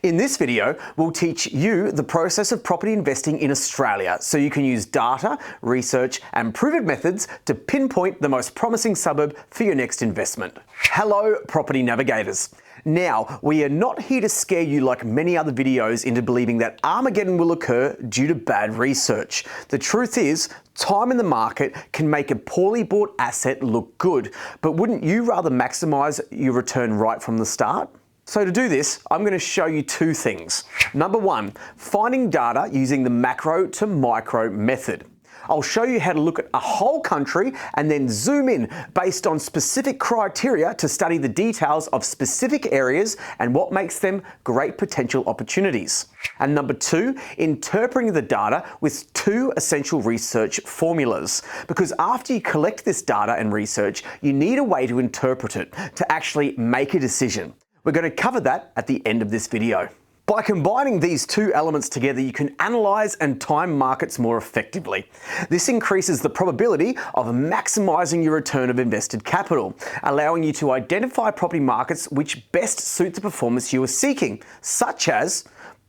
In this video, we'll teach you the process of property investing in Australia so you can use data, research and proven methods to pinpoint the most promising suburb for your next investment. Hello, property navigators. Now, we are not here to scare you like many other videos into believing that Armageddon will occur due to bad research. The truth is, time in the market can make a poorly bought asset look good, but wouldn't you rather maximize your return right from the start? So to do this, I'm going to show you two things. Number one, finding data using the macro to micro method. I'll show you how to look at a whole country and then zoom in based on specific criteria to study the details of specific areas and what makes them great potential opportunities. And number two, interpreting the data with two essential research formulas. Because after you collect this data and research, you need a way to interpret it to actually make a decision. We're going to cover that at the end of this video. By combining these two elements together, you can analyze and time markets more effectively. This increases the probability of maximizing your return of invested capital, allowing you to identify property markets which best suit the performance you are seeking, such as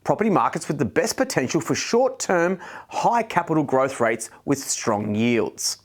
property markets with the best potential for short-term, high capital growth rates with strong yields.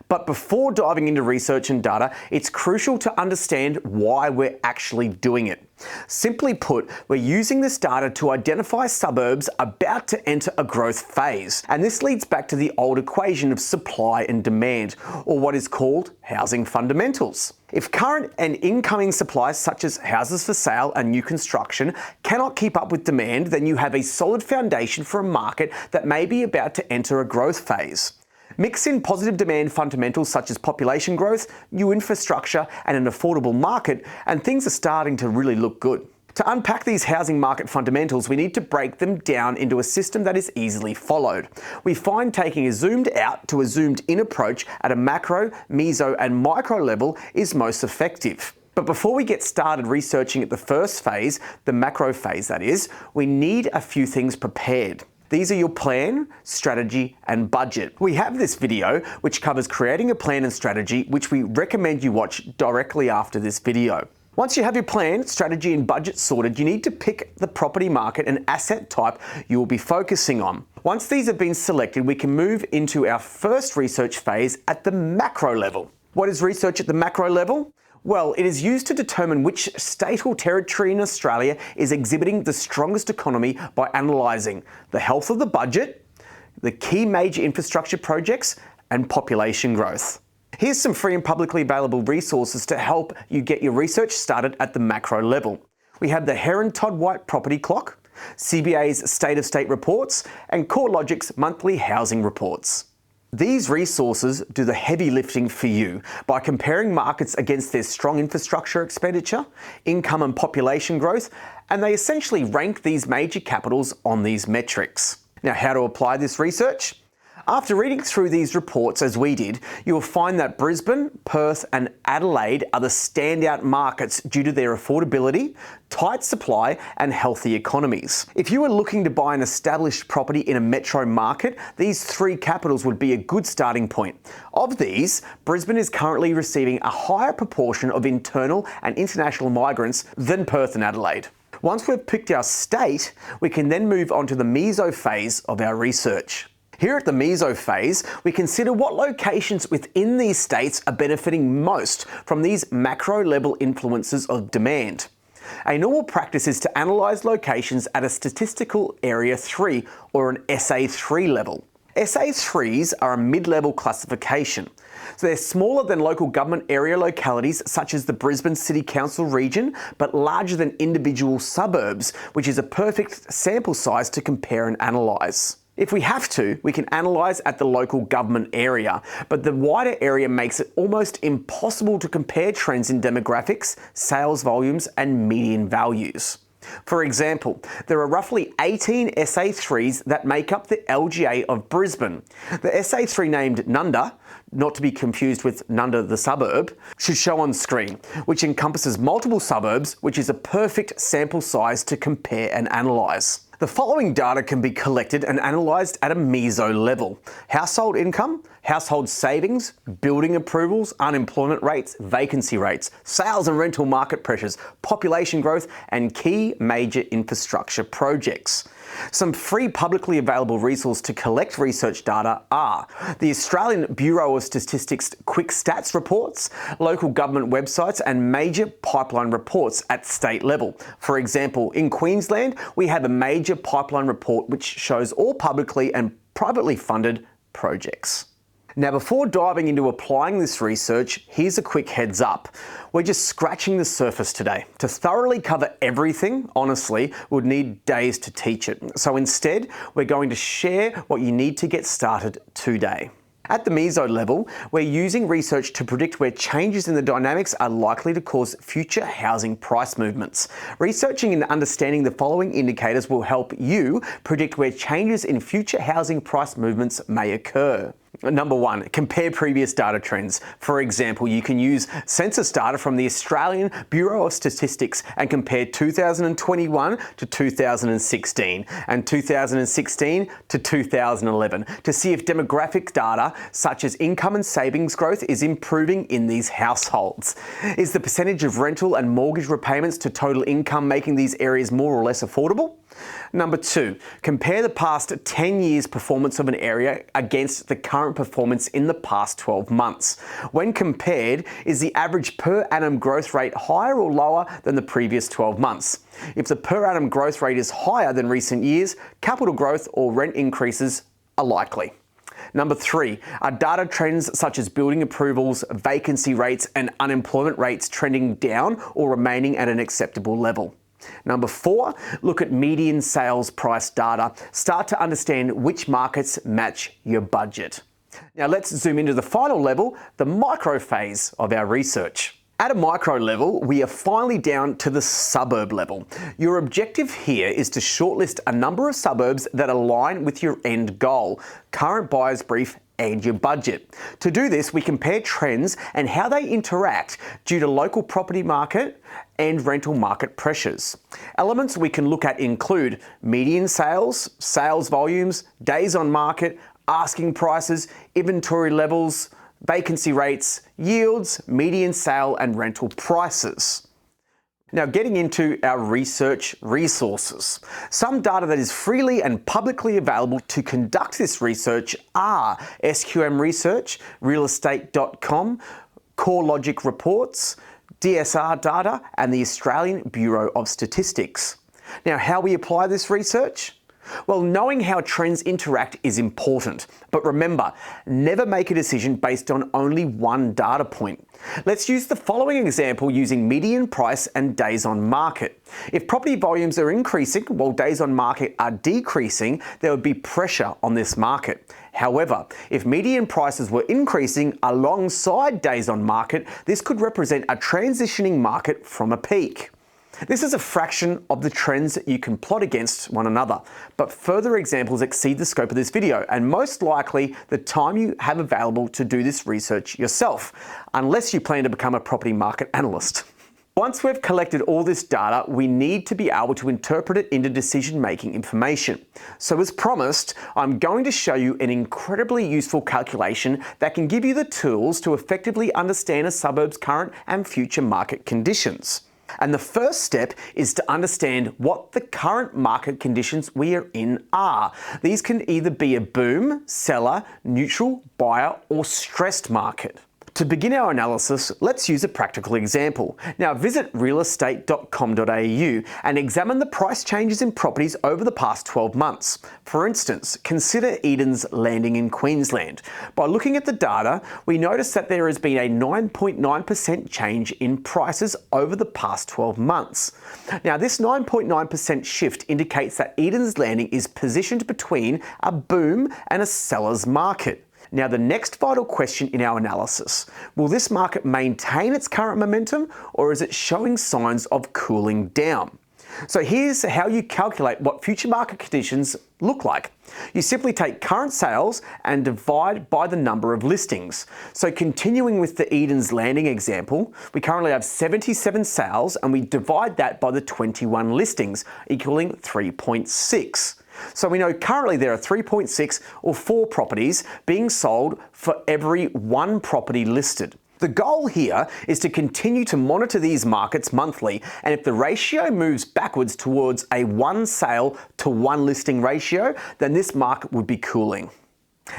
But before diving into research and data, it's crucial to understand why we're actually doing it. Simply put, we're using this data to identify suburbs about to enter a growth phase. And this leads back to the old equation of supply and demand, or what is called housing fundamentals. If current and incoming supplies such as houses for sale and new construction cannot keep up with demand, then you have a solid foundation for a market that may be about to enter a growth phase. Mix in positive demand fundamentals such as population growth, new infrastructure and an affordable market, and things are starting to really look good. To unpack these housing market fundamentals, we need to break them down into a system that is easily followed. We find taking a zoomed out to a zoomed in approach at a macro, meso and micro level is most effective. But before we get started researching at the first phase, the macro phase that is, we need a few things prepared. These are your plan, strategy, and budget. We have this video which covers creating a plan and strategy, which we recommend you watch directly after this video. Once you have your plan, strategy, and budget sorted, you need to pick the property market and asset type you will be focusing on. Once these have been selected, we can move into our first research phase at the macro level. What is research at the macro level? Well, it is used to determine which state or territory in Australia is exhibiting the strongest economy by analysing the health of the budget, the key major infrastructure projects, and population growth. Here's some free and publicly available resources to help you get your research started at the macro level. We have the Heron Todd White Property Clock, CBA's State of State reports, and CoreLogic's monthly housing reports. These resources do the heavy lifting for you by comparing markets against their strong infrastructure expenditure, income and population growth, and they essentially rank these major capitals on these metrics. Now, how to apply this research? After reading through these reports as we did, you will find that Brisbane, Perth and Adelaide are the standout markets due to their affordability, tight supply and healthy economies. If you are looking to buy an established property in a metro market, these three capitals would be a good starting point. Of these, Brisbane is currently receiving a higher proportion of internal and international migrants than Perth and Adelaide. Once we've picked our state, we can then move on to the meso phase of our research. Here at the meso phase, we consider what locations within these states are benefiting most from these macro level influences of demand. A normal practice is to analyse locations at a statistical area 3 or an SA3 level. SA3s are a mid-level classification. So they're smaller than local government area localities such as the Brisbane City Council region, but larger than individual suburbs, which is a perfect sample size to compare and analyse. If we have to, we can analyse at the local government area, but the wider area makes it almost impossible to compare trends in demographics, sales volumes and median values. For example, there are roughly 18 SA3s that make up the LGA of Brisbane. The SA3 named Nunda, not to be confused with Nunda the suburb, should show on screen, which encompasses multiple suburbs, which is a perfect sample size to compare and analyse. The following data can be collected and analysed at a meso level: household income, household savings, building approvals, unemployment rates, vacancy rates, sales and rental market pressures, population growth, and key major infrastructure projects. Some free publicly available resources to collect research data are the Australian Bureau of Statistics Quick Stats reports, local government websites, and major pipeline reports at state level. For example, in Queensland, we have a major pipeline report which shows all publicly and privately funded projects. Now, before diving into applying this research, here's a quick heads up. We're just scratching the surface today. To thoroughly cover everything, honestly, would need days to teach it. So instead, we're going to share what you need to get started today. At the Miso level, we're using research to predict where changes in the dynamics are likely to cause future housing price movements. Researching and understanding the following indicators will help you predict where changes in future housing price movements may occur. Number one, compare previous data trends. For example, you can use census data from the Australian Bureau of Statistics and compare 2021 to 2016 and 2016 to 2011 to see if demographic data such as income and savings growth is improving in these households. Is the percentage of rental and mortgage repayments to total income making these areas more or less affordable? Number two, compare the past 10 years' performance of an area against the current performance in the past 12 months. When compared, is the average per annum growth rate higher or lower than the previous 12 months? If the per annum growth rate is higher than recent years, capital growth or rent increases are likely. Number three, are data trends such as building approvals, vacancy rates, and unemployment rates trending down or remaining at an acceptable level? Number four, look at median sales price data. Start to understand which markets match your budget. Now let's zoom into the final level, the micro phase of our research. At a micro level, we are finally down to the suburb level. Your objective here is to shortlist a number of suburbs that align with your end goal, current buyer's brief, and your budget. To do this, we compare trends and how they interact due to local property market and rental market pressures. Elements we can look at include median sales, sales volumes, days on market, asking prices, inventory levels, vacancy rates, yields, median sale and rental prices. Now, getting into our research resources. Some data that is freely and publicly available to conduct this research are SQM Research, realestate.com, CoreLogic Reports, DSR data, and the Australian Bureau of Statistics. Now, how we apply this research? Well, knowing how trends interact is important, but remember, never make a decision based on only one data point. Let's use the following example using median price and days on market. If property volumes are increasing while days on market are decreasing, there would be pressure on this market. However, if median prices were increasing alongside days on market, this could represent a transitioning market from a peak. This is a fraction of the trends that you can plot against one another, but further examples exceed the scope of this video and most likely the time you have available to do this research yourself, unless you plan to become a property market analyst. Once we've collected all this data, we need to be able to interpret it into decision-making information. So as promised, I'm going to show you an incredibly useful calculation that can give you the tools to effectively understand a suburb's current and future market conditions. And the first step is to understand what the current market conditions we are in are. These can either be a boom, seller, neutral, buyer, or stressed market. To begin our analysis, let's use a practical example. Now visit realestate.com.au and examine the price changes in properties over the past 12 months. For instance, consider Eden's Landing in Queensland. By looking at the data, we notice that there has been a 9.9% change in prices over the past 12 months. Now this 9.9% shift indicates that Eden's Landing is positioned between a boom and a seller's market. Now the next vital question in our analysis, will this market maintain its current momentum or is it showing signs of cooling down? So here's how you calculate what future market conditions look like. You simply take current sales and divide by the number of listings. So continuing with the Eden's Landing example, we currently have 77 sales and we divide that by the 21 listings, equaling 3.6. So we know currently there are 3.6 or 4 properties being sold for every 1 property listed. The goal here is to continue to monitor these markets monthly, and if the ratio moves backwards towards a 1 sale to 1 listing ratio, then this market would be cooling.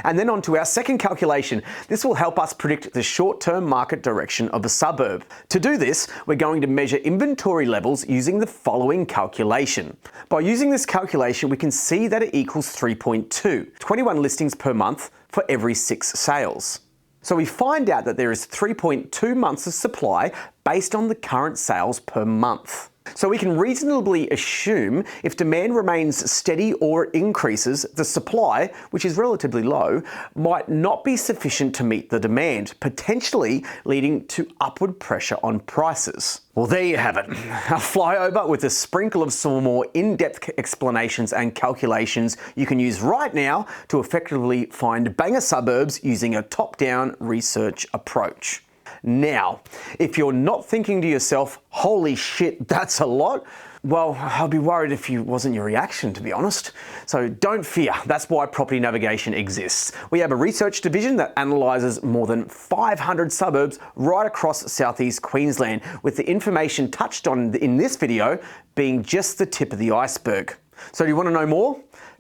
And then on to our second calculation. This will help us predict the short-term market direction of a suburb. To do this, we're going to measure inventory levels using the following calculation. By using this calculation, we can see that it equals 3.2, 21 listings per month for every 6 sales. So we find out that there is 3.2 months of supply based on the current sales per month. So we can reasonably assume if demand remains steady or increases, the supply, which is relatively low, might not be sufficient to meet the demand, potentially leading to upward pressure on prices. Well, there you have it. A flyover with a sprinkle of some more in-depth explanations and calculations you can use right now to effectively find banger suburbs using a top-down research approach. Now, if you're not thinking to yourself, holy shit, that's a lot, well, I'd be worried if it wasn't your reaction, to be honest. So don't fear, that's why Property Navigation exists. We have a research division that analyses more than 500 suburbs right across southeast Queensland, with the information touched on in this video being just the tip of the iceberg. So do you want to know more?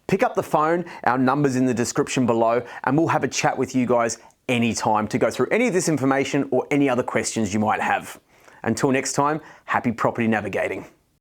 Pick up the phone, our number's in the description below, and we'll have a chat with you guys anytime to go through any of this information or any other questions you might have. Until next time, happy property navigating.